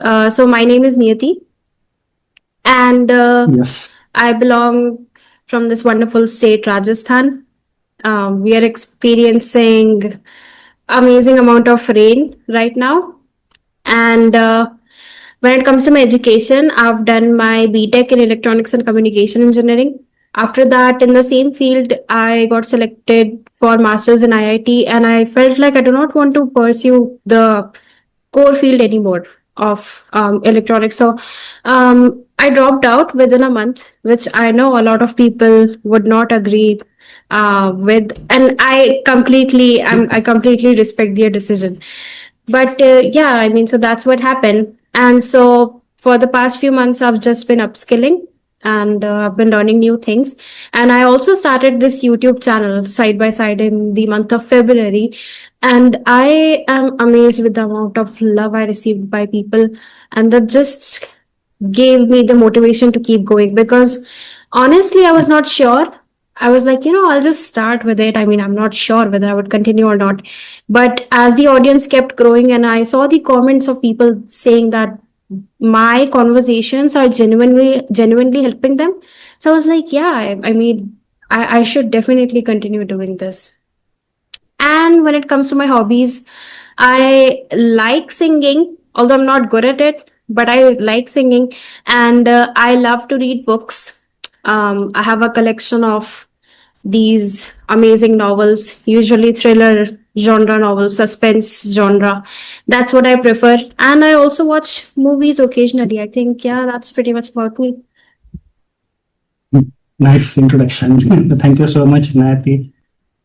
So my name is Niyati, and Yes. I belong from this wonderful state, Rajasthan. We are experiencing amazing amount of rain right now, and when it comes to my education, I've done my BTech in Electronics and Communication Engineering. After that, in the same field, I got selected for masters in IIT, and I felt like I do not want to pursue the core field anymore of electronics. So I dropped out within a month, which I know a lot of people would not agree with, and I completely respect their decision. But yeah, I mean, so that's what happened. And so for the past few months, I've just been upskilling, and I've been learning new things. And I also started this YouTube channel side by side in the month of February. And I am amazed with the amount of love I received by people. And that just gave me the motivation to keep going, because honestly, I was not sure. I was like, I'll just start with it. I mean, I'm not sure whether I would continue or not. But as the audience kept growing and I saw the comments of people saying that my conversations are genuinely helping them. So I was like, yeah, I mean, I should definitely continue doing this. And when it comes to my hobbies, I like singing, although I'm not good at it, but I like singing, and I love to read books. I have a collection of these amazing novels, usually thriller genre novels, suspense genre. That's what I prefer. And I also watch movies occasionally. I think, yeah, that's pretty much about me. Nice introduction. Thank you so much, Nati.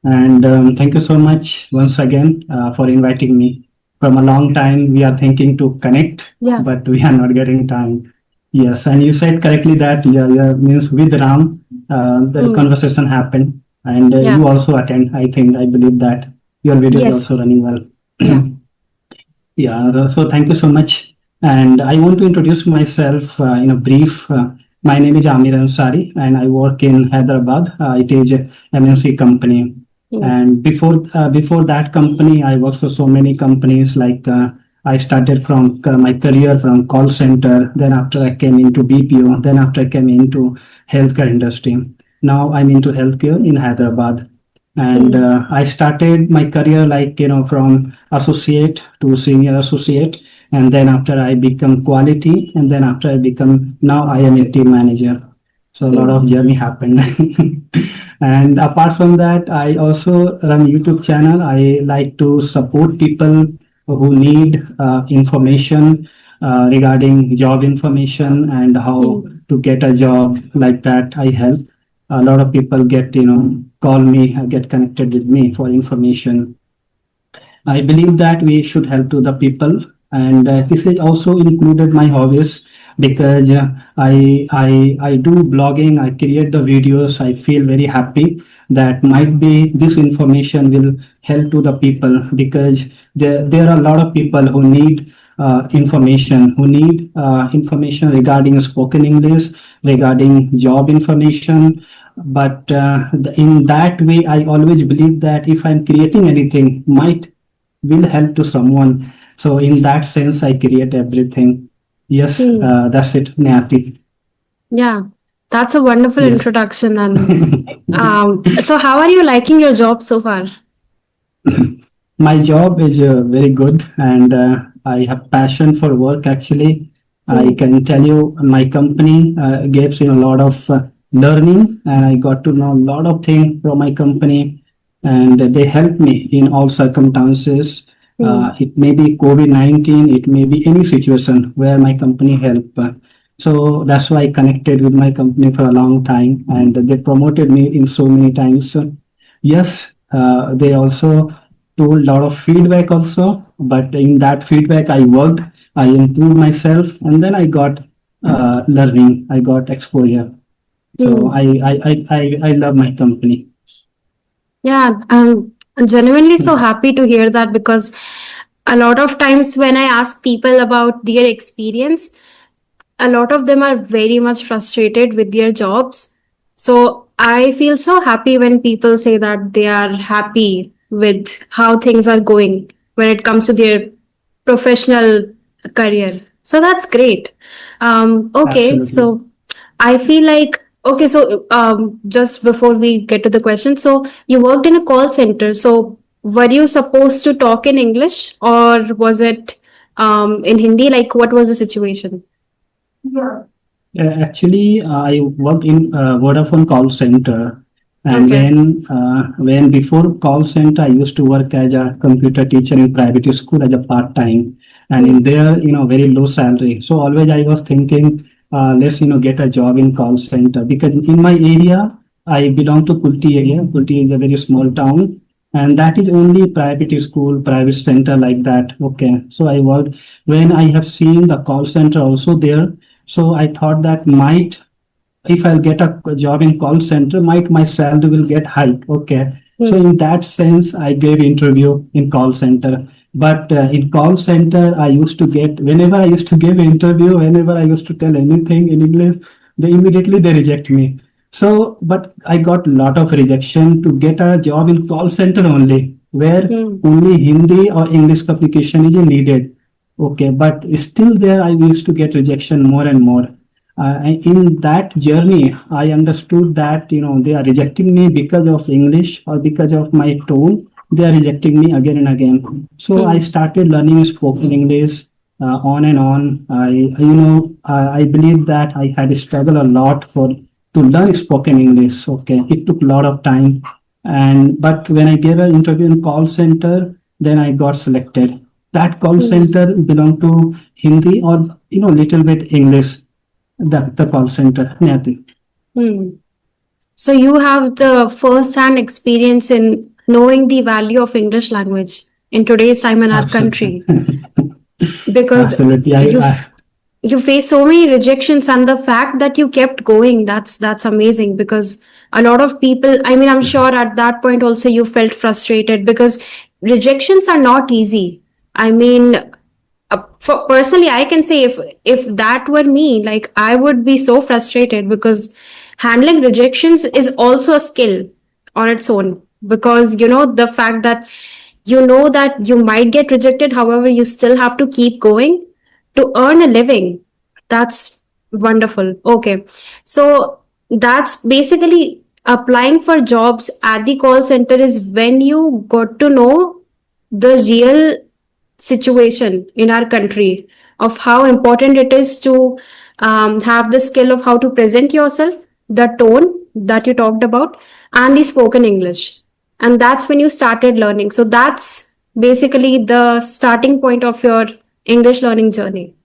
And thank you so much once again for inviting me. From a long time, we are thinking to connect, Yeah. but we are not getting time. Yes, and you said correctly that yeah, means with Ram, the conversation happened, and Yeah. you also attend. I think I believe that your video is also Yes. running well. Yeah. Yeah, so thank you so much. And I want to introduce myself in a brief. My name is Amir Ansari, and I work in Hyderabad. It is a MNC company. And before that company, I worked for so many companies. Like I started from my career from call center. Then after I came into BPO. Then after I came into healthcare industry. Now I'm into healthcare in Hyderabad. And I started my career like from associate to senior associate, and then after I become quality, and then after I become, now I am a team manager. So a lot of journey happened. And apart from that, I also run YouTube channel. I like to support people who need information regarding job information and how to get a job, like that I help. A lot of people get call me, get connected with me for information. I believe that we should help to the people, and this is also included my hobbies, because I do blogging. I create the videos. I feel very happy that might be this information will help to the people, because there are a lot of people who need information regarding spoken English, regarding job information. But in that way, I always believe that if I'm creating anything, might will help to someone. So in that sense, I create everything. Yes, that's it, Nati. Yeah, that's a wonderful Yes. introduction. And so, how are you liking your job so far? My job is very good, and I have passion for work. Actually, I can tell you, my company gives a lot of learning, and I got to know a lot of things from my company, and they help me in all circumstances. It may be COVID-19, it may be any situation where my company help. So that's why I connected with my company for a long time, and they promoted me in so many times. Yes, they also told a lot of feedback also, but in that feedback I worked, I improved myself, and then I got learning, I got exposure. So I love my company. Yeah, I'm genuinely so happy to hear that, because a lot of times when I ask people about their experience, a lot of them are very much frustrated with their jobs. So I feel so happy when people say that they are happy with how things are going when it comes to their professional career. So that's great. Okay, Absolutely. so I feel like okay. So just before we get to the question, so you worked in a call center. So were you supposed to talk in English or was it in Hindi? Like, what was the situation? Actually, I worked in Vodafone call center, and Okay. when before call center, I used to work as a computer teacher in private school as a part time, and Hmm. in there, very low salary. So always I was thinking, let's get a job in call center because in my area, I belong to Kulti area. Kulti is a very small town, and that is only private school, private center like that. Okay, so I worked when I have seen the call center also there. So I thought that might if I'll get a job in call center, might my salary will get hike. Okay. So Hmm. in that sense, I gave interview in call center. But in call center, I used to get whenever I used to give interview, whenever I used to tell anything in English, they reject me. So, but I got a lot of rejection to get a job in call center only, where Hmm. only Hindi or English communication is needed. Okay, but still there I used to get rejection more and more. In that journey, I understood that they are rejecting me because of English or because of my tone. They are rejecting me again and again. So I Hmm. started learning spoken English on and on. I believe that I had struggled a lot for to learn spoken English. Okay, it took a lot of time, and but when I gave an interview in call center, then I got selected. That call Hmm. center belonged to Hindi or little bit English. The call center, nothing. Hmm. So you have the first-hand experience in knowing the value of English language in today's time in our Absolutely. country because Absolutely. you I you face so many rejections and the fact that you kept going, that's amazing because a lot of people, I mean, I'm sure at that point also you felt frustrated because rejections are not easy. I mean, for personally I can say if that were me, like I would be so frustrated because handling rejections is also a skill on its own, because the fact that that you might get rejected, however you still have to keep going to earn a living. That's wonderful. Okay, so that's basically applying for jobs at the call center is when you got to know the real situation in our country of how important it is to have the skill of how to present yourself, the tone that you talked about, and the spoken English. And that's when you started learning. So that's basically the starting point of your English learning journey.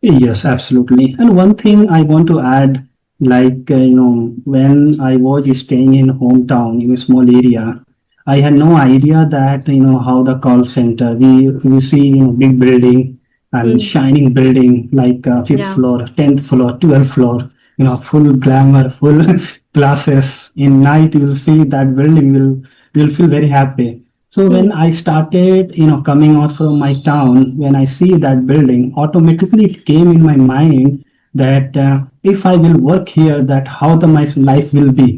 Yes, absolutely. And one thing I want to add, like, when I was staying in hometown in a small area, I had no idea that, how the call center, we see, big building and Hmm. shining building like fifth Yeah. floor, 10th floor, 12th floor, full glamour, full glasses. In night, you'll see that building you'll feel very happy. So when Hmm. I started, coming out from my town, when I see that building, automatically it came in my mind that if I will work here, that how my life will be.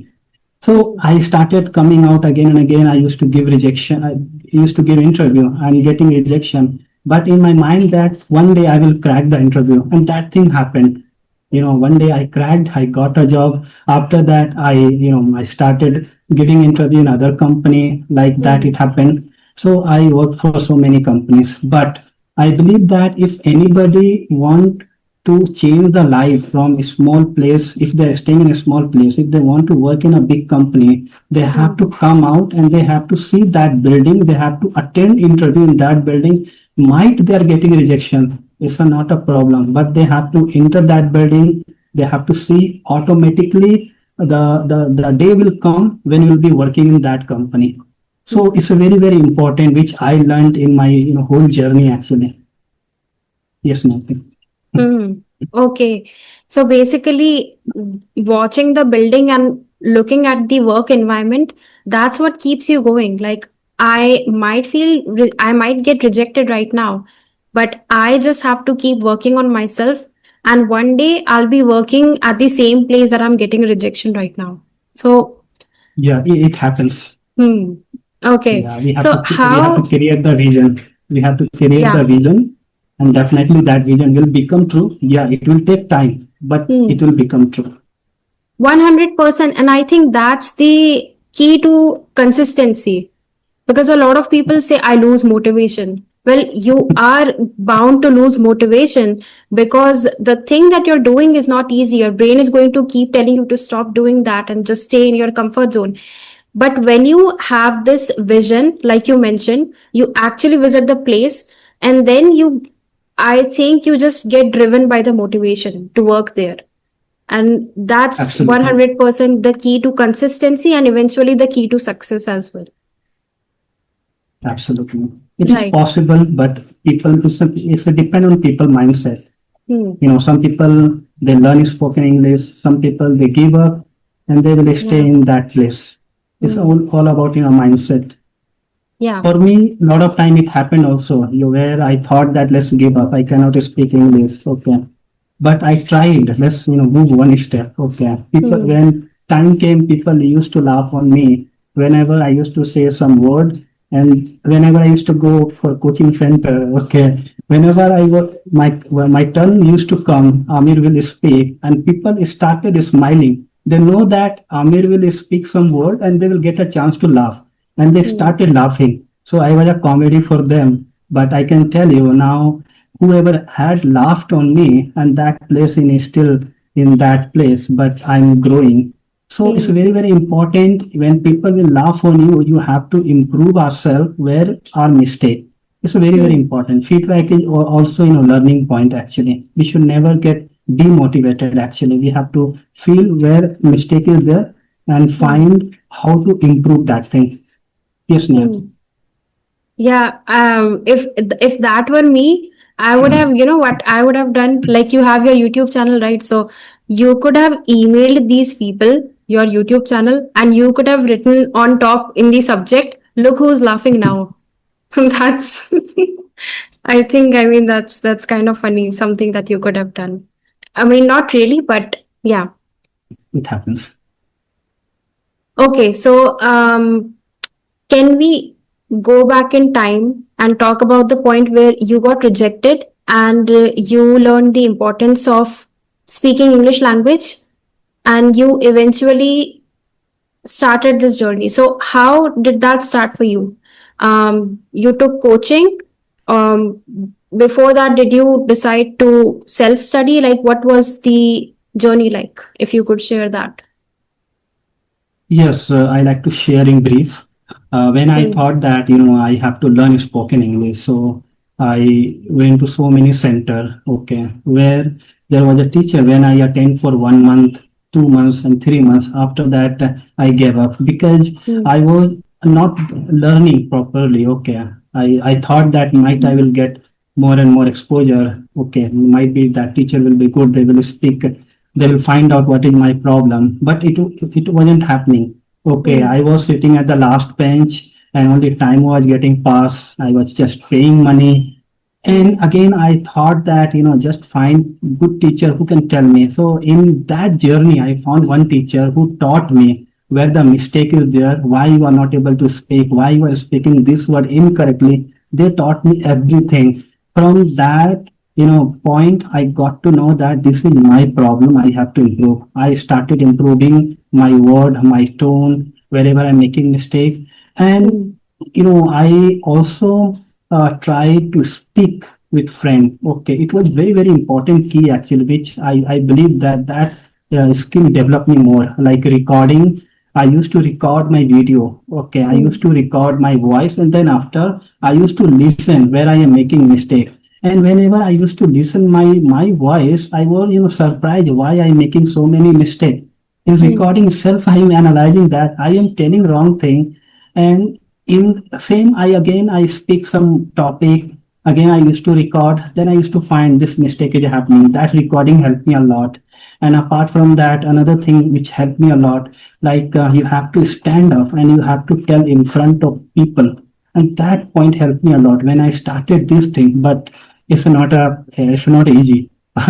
So Hmm. I started coming out again and again. I used to give rejection. I used to give interview and getting rejection. But in my mind that one day I will crack the interview, and that thing happened. One day I cracked. I got a job. After that, I started giving interview in other company. Like that, Hmm. it happened. So I worked for so many companies. But I believe that if anybody want to change the life from a small place, if they're staying in a small place, if they want to work in a big company, they have Hmm. to come out and they have to see that building, they have to attend interview in that building. Might they are getting rejection, it's not a problem, but they have to enter that building, they have to see automatically the day will come when you will be working in that company. So Hmm. it's a very very important, which I learned in my whole journey actually. Yes, nothing. Hmm. Okay. So basically, watching the building and looking at the work environment, that's what keeps you going. Like, I might get rejected right now, but I just have to keep working on myself. And one day I'll be working at the same place that I'm getting rejection right now. So, Yeah, it happens. hmm. Okay. Yeah, So, we have to how, create the vision. We have to create the yeah. vision, and definitely that vision will become true. Yeah, it will take time, but it will become true. 100%. And I think that's the key to consistency, because a lot of people say, I lose motivation. Well, you are bound to lose motivation because the thing that you're doing is not easy. Your brain is going to keep telling you to stop doing that and just stay in your comfort zone. But when you have this vision, like you mentioned, you actually visit the place, and then I think you just get driven by the motivation to work there. And that's Absolutely. 100% the key to consistency and eventually the key to success as well. Absolutely. It is Right. possible, but it's a depend on people mindset. Hmm. Some people, they learn spoken English, some people, they give up and they will stay Yeah. in that place. It's Hmm. all about, mindset. Yeah. For me, a lot of time it happened also, where I thought that let's give up. I cannot speak English. Okay. But I tried. Let's, move one step. Okay. People, Hmm. when time came, people used to laugh on me whenever I used to say some word, and whenever I used to go for coaching center. Okay. Whenever I was my turn used to come, Amir will speak, and people started smiling. They know that Amir will speak some word, and they will get a chance to laugh, and they Hmm. started laughing. So I was a comedy for them. But I can tell you now, whoever had laughed on me, and that place is still in that place, but I'm growing. So it's Hmm. very, very important when people will laugh on you, you have to improve ourselves where our mistake. It's very, very Hmm. important. Feedback is also, learning point actually. We should never get demotivated actually. We have to feel where mistake is there and Hmm. find how to improve that thing. Yes, Neha. Hmm. Yeah, if that were me, I would have, you know what I would have done? Like, you have your YouTube channel, right? So you could have emailed these people your YouTube channel, and you could have written on top in the subject, look who's laughing now. That's I mean, that's kind of funny, something that you could have done. I mean, not really, but yeah. It happens. Okay, so can we go back in time and talk about the point where you got rejected and you learned the importance of speaking English language, and you eventually started this journey? So, how did that start for you? You took coaching. Um, Before that, did you decide to self study? Like, what was the journey like? If you could share that. Yes, I like to share in brief. When I Hmm. thought that I have to learn spoken English, so I went to so many center. Okay, where there was a teacher. When I attend for 1 month, 2 months, and 3 months, after that I gave up because Hmm. I was not learning properly. Okay, I thought that might I will get more and more exposure. Okay, might be that teacher will be good. They will speak, they will find out what is my problem, but it wasn't happening. Okay, Hmm. I was sitting at the last bench, and only time was getting passed. I was just paying money, Hmm. and again I thought that just find good teacher who can tell me. So in that journey I found one teacher who taught me where the mistake is there, why you are not able to speak, why you are speaking this word incorrectly. They taught me everything. From that point, I got to know that this is my problem, I have to improve. I started improving my word, my tone wherever I'm making mistake. And Hmm. I also try to speak with friend. Okay, it was very, very important key actually, which I believe that skill developed me more, like recording. I used to record my video. Okay, I Hmm. used to record my voice, and then after I used to listen where I am making mistake. And whenever I used to listen my voice, I was surprised why I'm making so many mistakes. In Hmm. recording itself, I am analyzing that I am telling wrong thing, and in same I speak some topic. Again I used to record, then I used to find this mistake is happening. That recording helped me a lot. And apart from that, another thing which helped me a lot, like you have to stand up and you have to tell in front of people, and that point helped me a lot when I started this thing. But it's not easy.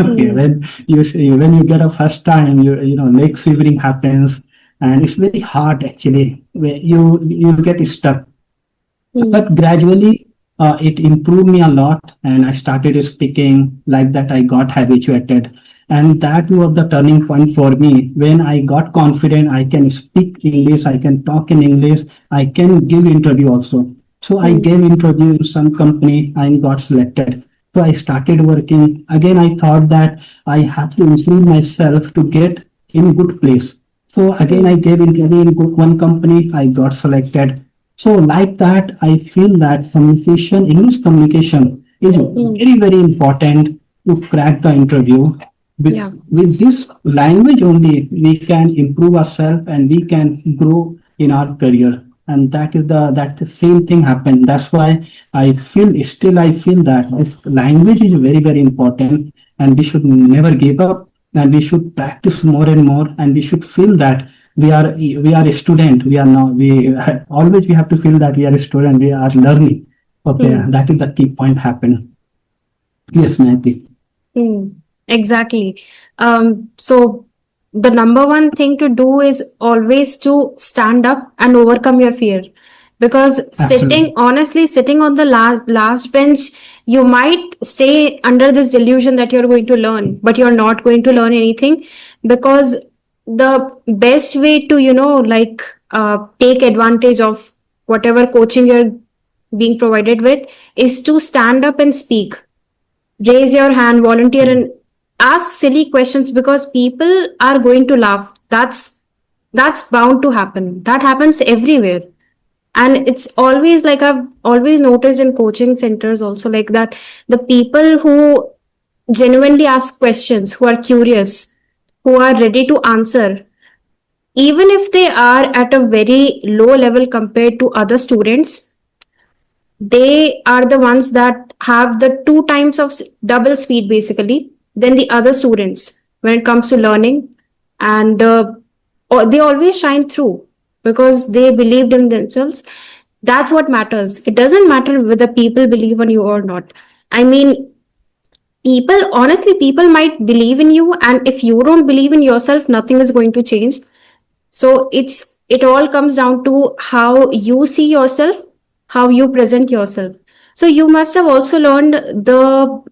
Okay, Hmm. when you get a first time, leg shivering happens, and it's very hard actually, where you get stuck. Hmm. But gradually, it improved me a lot, and I started speaking like that. I got habituated, and that was the turning point for me. When I got confident, I can speak English, I can talk in English, I can give interview also. So I Mm. gave interview in some company and got selected. So I started working. Again, I thought that I have to improve myself to get in good place. So again, I Mm. gave interview in one company. I got selected. So like that, I feel that communication, English communication is Mm. very, very important to crack the interview. Yeah. With this language only, we can improve ourselves and we can grow in our career. And that the same thing happened. That's why I feel that this language is very, very important, and we should never give up, and we should practice more and more, and we should feel that we are a student. We are not we always we have to feel that we are a student. We are learning. Okay, Mm. that is the key point happen. Yes, Maiti. Mm, exactly. So the number one thing to do is always to stand up and overcome your fear. Because Absolutely. honestly, sitting on the last bench, you might stay under this delusion that you're going to learn, but you're not going to learn anything. Because the best way to, take advantage of whatever coaching you're being provided with is to stand up and speak, raise your hand, volunteer, and ask silly questions, because people are going to laugh. That's bound to happen. That happens everywhere. And it's always like, I've always noticed in coaching centers also, like that the people who genuinely ask questions, who are curious, who are ready to answer, even if they are at a very low level compared to other students, they are the ones that have the two times of double speed basically than the other students when it comes to learning. And they always shine through because they believed in themselves. That's what matters. It doesn't matter whether people believe in you or not. I mean, people might believe in you, and if you don't believe in yourself, nothing is going to change. So it all comes down to how you see yourself, how you present yourself. So you must have also learned the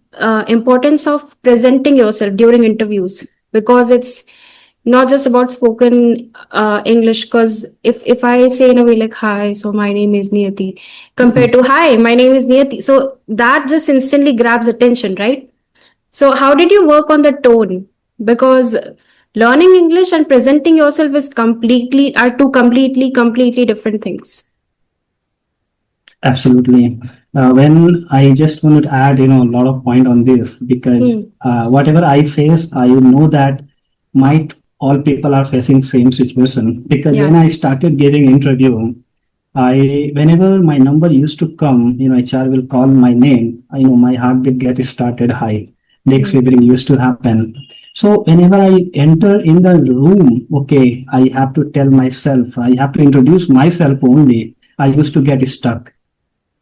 importance of presenting yourself during interviews, because it's not just about spoken English. Because if I say in a way like, hi, so my name is Niyati, compared to, hi, my name is Niyati, so that just instantly grabs attention, right? So, how did you work on the tone? Because learning English and presenting yourself are two completely different things. Absolutely. When I just want to add, a lot of point on this, because Hmm. whatever I face, I know that might all people are facing same situation. Because Yeah. when I started giving interview, whenever my number used to come, HR will call my name. I know my heart will get started high. Leg Hmm. shivering used to happen. So whenever I enter in the room, okay, I have to tell myself, I have to introduce myself only. I used to get stuck.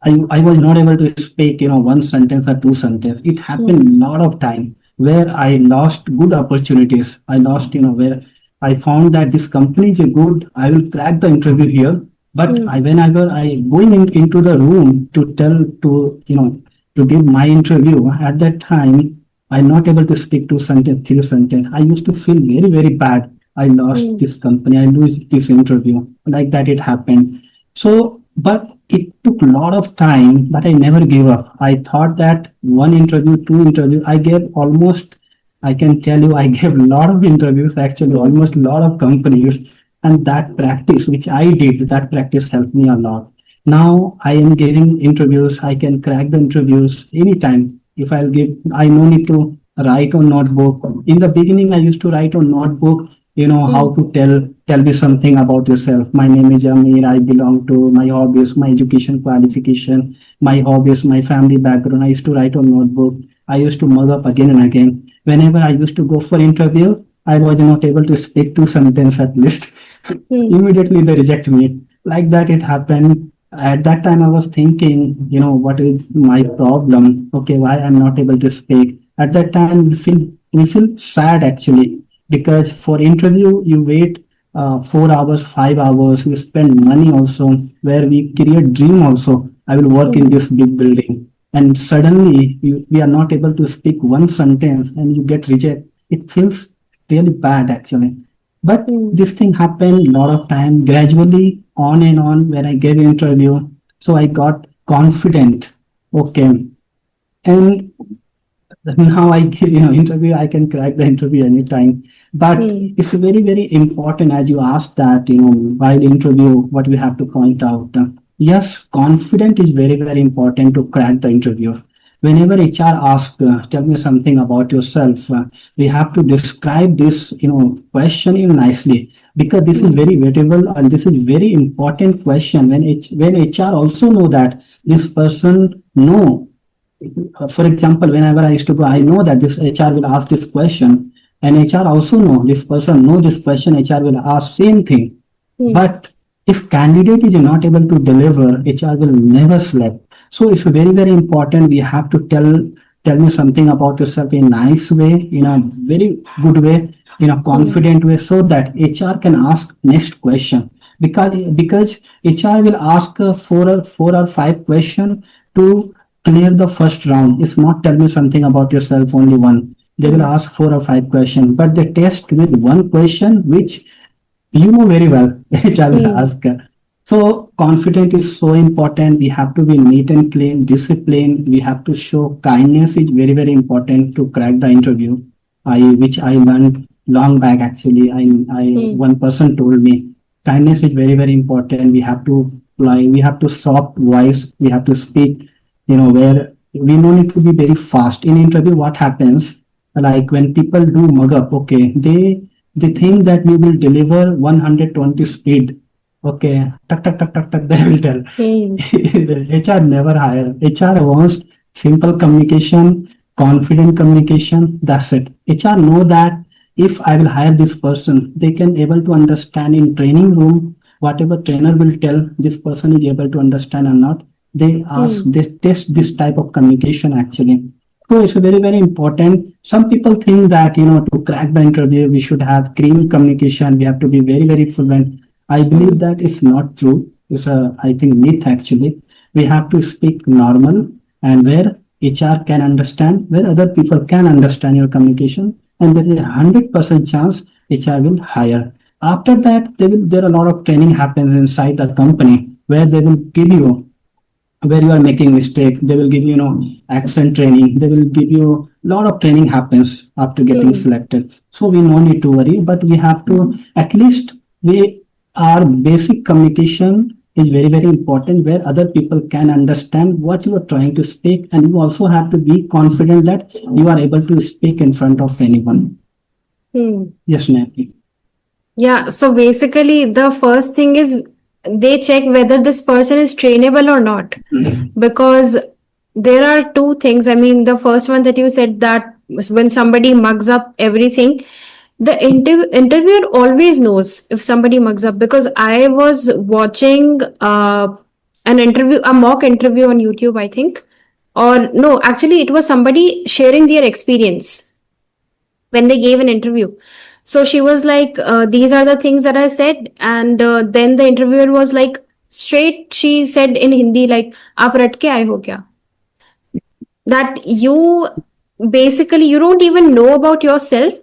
I was not able to speak, one sentence or two sentences. It happened Hmm. a lot of time where I lost good opportunities. I lost, where I found that this company is good. I will crack the interview here. But Hmm. whenever I going into the room to to give my interview, at that time, I'm not able to speak two sentence, three sentence. I used to feel very, very bad. I lost Hmm. this company. I lose this interview. Like that, it happened. So, but it took a lot of time, but I never gave up. I thought that one interview, two interview, I gave almost, I can tell you, I gave a lot of interviews, actually, Hmm. almost a lot of companies. And that practice, which I did, that practice helped me a lot. Now I am giving interviews. I can crack the interviews anytime. If I'll give, I no need to write on notebook. In the beginning, I used to write on notebook, how Hmm. to tell me something about yourself. My name is Amir. I belong to my hobbies, my education qualification, my hobbies, my family background. I used to write on notebook. I used to mug up again and again. Whenever I used to go for interview, I was not able to speak two sentences at least. Hmm. Immediately they reject me. Like that, it happened. At that time, I was thinking, what is my problem? Okay, why I'm not able to speak? At that time, we feel sad actually, because for interview you wait 4 hours, 5 hours. We spend money also, where we create dream also. I will work in Hmm. this big building. And suddenly we are not able to speak one sentence and you get rejected. It feels really bad actually. But Hmm. this thing happened a lot of time, gradually on and on when I gave interview. So I got confident. Okay. And now I give interview, I can crack the interview anytime. But Hmm. it's very very important, as you asked, that while interview what we have to point out. Yes, confident is very very important to crack the interview. Whenever HR asks, tell me something about yourself, we have to describe this question nicely, because this is Hmm. very variable and this is very important question. When HR also know that this person know, for example, whenever I used to go, I know that this HR will ask this question, and HR also know this person know this question. HR will ask same thing, Hmm. but if candidate is not able to deliver, HR will never select. So it's very very important. We have to tell me something about yourself in a nice way, in a very good way, in a Hmm. confident way, so that HR can ask next question. Because HR will ask four or five question to clear the first round. It's not tell me something about yourself only one. They will Hmm. ask four or five questions, but they test with one question which you know very well. HR will Hmm. ask. So confidence is so important. We have to be neat and clean, disciplined. We have to show kindness is very very important to crack the interview. Which I learned long back actually. I Hmm. one person told me kindness is very very important. We have to lie. We have to soft voice. We have to speak. Where we no need to be very fast in interview. What happens, like when people do mug up, okay, they think that we will deliver 120 speed. Okay, tuck, tuck, tuck, tuck, tuck, they will tell. Hmm. The HR never hire. HR wants simple communication, confident communication. That's it. HR know that if I will hire this person, they can able to understand in training room, whatever trainer will tell, this person is able to understand or not. Hmm. They test this type of communication actually. So it's very, very important. Some people think that, to crack the interview, we should have cream communication. We have to be very, very fluent. I believe Hmm. that it's not true. It's a, I think, myth actually. We have to speak normal, and where HR can understand, where other people can understand your communication, and there is a 100% chance HR will hire. After that, there are a lot of training happens inside the company where they will give you, where you are making mistake, they will give accent training, they will give you a lot of training happens after getting Hmm. selected. So we no need to worry, but we have to at least we our basic communication is very very important, where other people can understand what you are trying to speak, and you also have to be confident that you are able to speak in front of anyone. Hmm. Yes, Nancy. Yeah, so basically, the first thing is they check whether this person is trainable or not. Because there are two things. I mean, the first one that you said, that when somebody mugs up everything, the interviewer always knows if somebody mugs up. Because I was watching an interview, a mock interview on YouTube, I think. Or no, actually, it was somebody sharing their experience when they gave an interview. So she was like, these are the things that I said. And then the interviewer was like, straight, she said in Hindi, like, aap rat ke aaye ho kya? That you basically, you don't even know about yourself.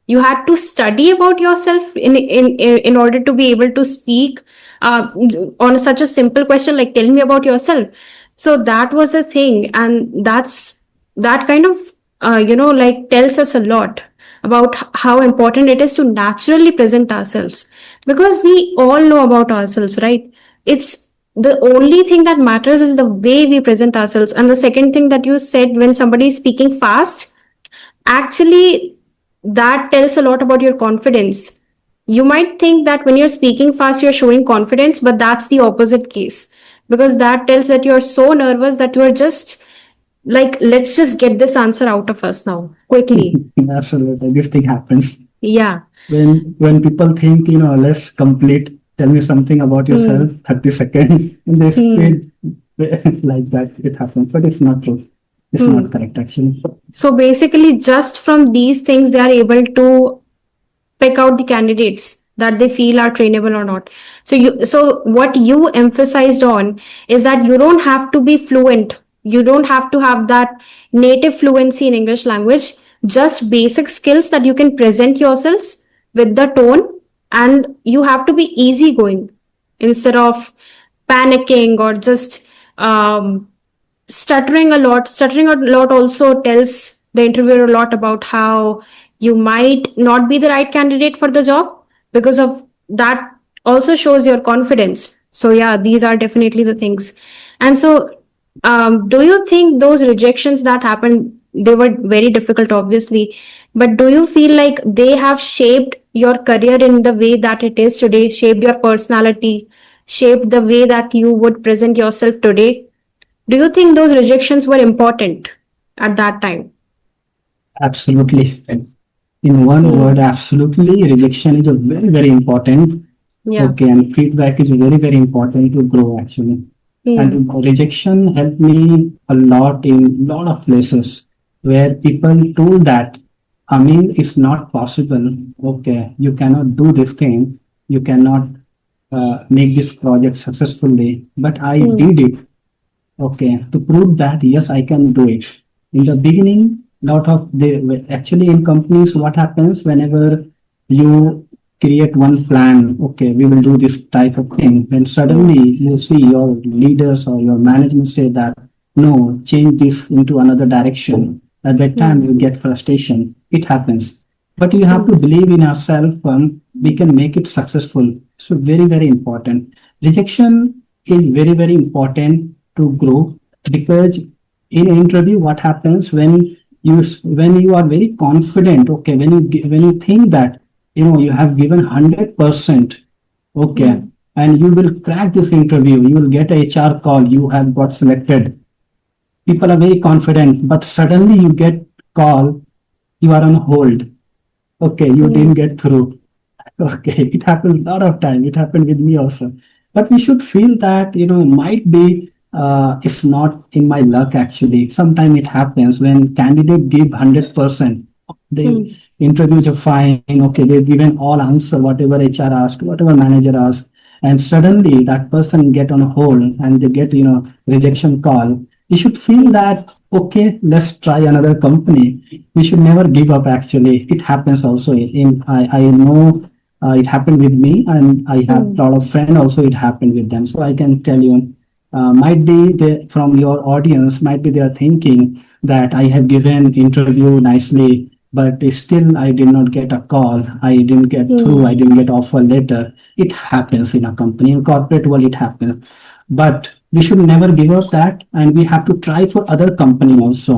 You had to study about yourself in order to be able to speak uh, on such a simple question like, tell me about yourself. So that was the thing. And that kind of like tells us a lot about how important it is to naturally present ourselves, because we all know about ourselves, right? It's the only thing that matters is the way we present ourselves. And the second thing that you said, when somebody is speaking fast, actually that tells a lot about your confidence. You might think that when you're speaking fast you're showing confidence, but that's the opposite case, because that tells that you're so nervous that you're just like, let's just get this answer out of us now quickly. Absolutely, this thing happens. Yeah. When people think, let's complete, tell me something about Hmm. yourself, 30 seconds, and they Hmm. speed like that, it happens. But it's not true. It's not Hmm. correct, actually. So basically, just from these things, they are able to pick out the candidates. that they feel are trainable or not. So what you emphasized on is that you don't have to be fluent, you don't have to have that native fluency in English language, just basic skills that you can present yourselves with the tone, and you have to be easygoing instead of panicking or just stuttering a lot also tells the interviewer a lot about how you might not be the right candidate for the job. Because of that also shows your confidence. So yeah, these are definitely the things. And so do you think those rejections that happened, they were very difficult obviously, but do you feel like they have shaped your career in the way that it is today, shaped your personality, shaped the way that you would present yourself today? Do you think those rejections were important at that time? Absolutely. In one word, Hmm. absolutely, rejection is a very, very important. Yeah. Okay, and feedback is very, very important to grow actually. Hmm. And rejection helped me a lot in lot of places where people told that, I mean, it's not possible. Okay, you cannot do this thing. You cannot make this project successfully. But I Hmm. did it. Okay, to prove that yes, I can do it. In the beginning, lot of the actually in companies, what happens whenever you create one plan, okay, we will do this type of thing, then Hmm. suddenly you see your leaders or your management say that no, change this into another direction. At that time, Hmm. you get frustration. It happens, but you have Hmm. to believe in yourself. We can make it successful. So very, very important. Rejection is very, very important to grow because in interview what happens when you are very confident, okay, when you think that you have given 100%, okay, Hmm. and you will crack this interview, you will get a HR call, you have got selected. People are very confident, but suddenly you get call, you are on hold. Okay, you didn't Hmm. get through. Okay, it happens a lot of time. It happened with me also. But we should feel that, might be it's not in my luck actually. Sometimes it happens when candidate give 100%. Hmm. The interviews are fine. Okay, they've given all answer, whatever HR asked, whatever manager asked. And suddenly that person get on hold and they get, rejection call. You should feel Hmm. that, okay, let's try another company. We should never give up actually. It happens also I know it happened with me, and I have a Hmm. lot of friends also. It happened with them, so I can tell you. Might be they, from your audience, might be they are thinking that I have given interview nicely, but still I did not get a call. I didn't get through. Hmm. I didn't get offer letter. It happens in a company, in corporate world. It happens, but we should never give up that, and we have to try for other company also.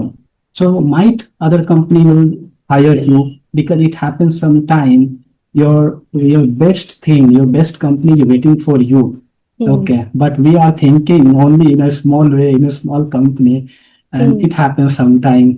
So might other company will hire you because it happens sometime your best thing, your best company is waiting for you. Hmm. Okay, but we are thinking only in a small way, in a small company, and Hmm. it happens sometime.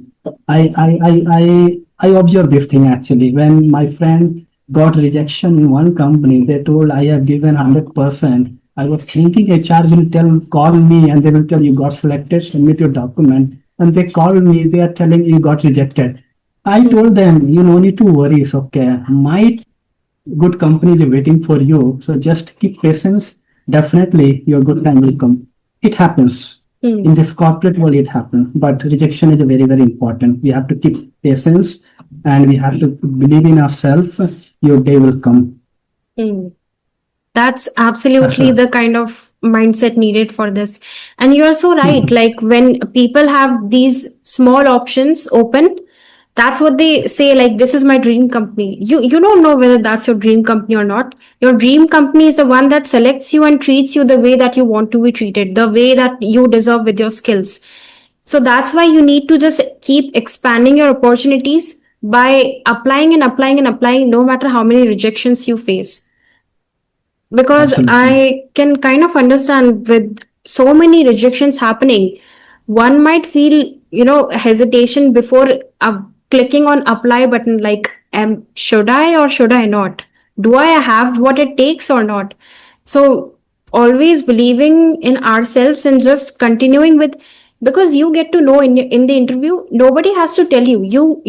I observed this thing actually when my friend got rejection in one company. They told I have given 100%. I was thinking HR will call me and they will tell you got selected, submit your document, and they called me. They are telling you got rejected. I Hmm. told them, you no need to worry. It's okay. My good company is waiting for you. So just keep patience. Definitely your good time will come. It happens. Hmm. In this corporate world, it happens. But rejection is very, very important. We have to keep patience and we have to believe in ourselves. Your day will come. Hmm. That's That's absolutely right. the kind of mindset needed for this. And you're so right. Mhm. Like when people have these small options open, that's what they say, like, this is my dream company. You don't know whether that's your dream company or not. Your dream company is the one that selects you and treats you the way that you want to be treated, the way that you deserve with your skills. So that's why you need to just keep expanding your opportunities by applying and applying and applying, no matter how many rejections you face. Because Absolutely. I can kind of understand with so many rejections happening, one might feel, hesitation before clicking on apply button, like, should I or should I not? Do I have what it takes or not? So always believing in ourselves and just continuing with, because you get to know in the interview, nobody has to tell you. You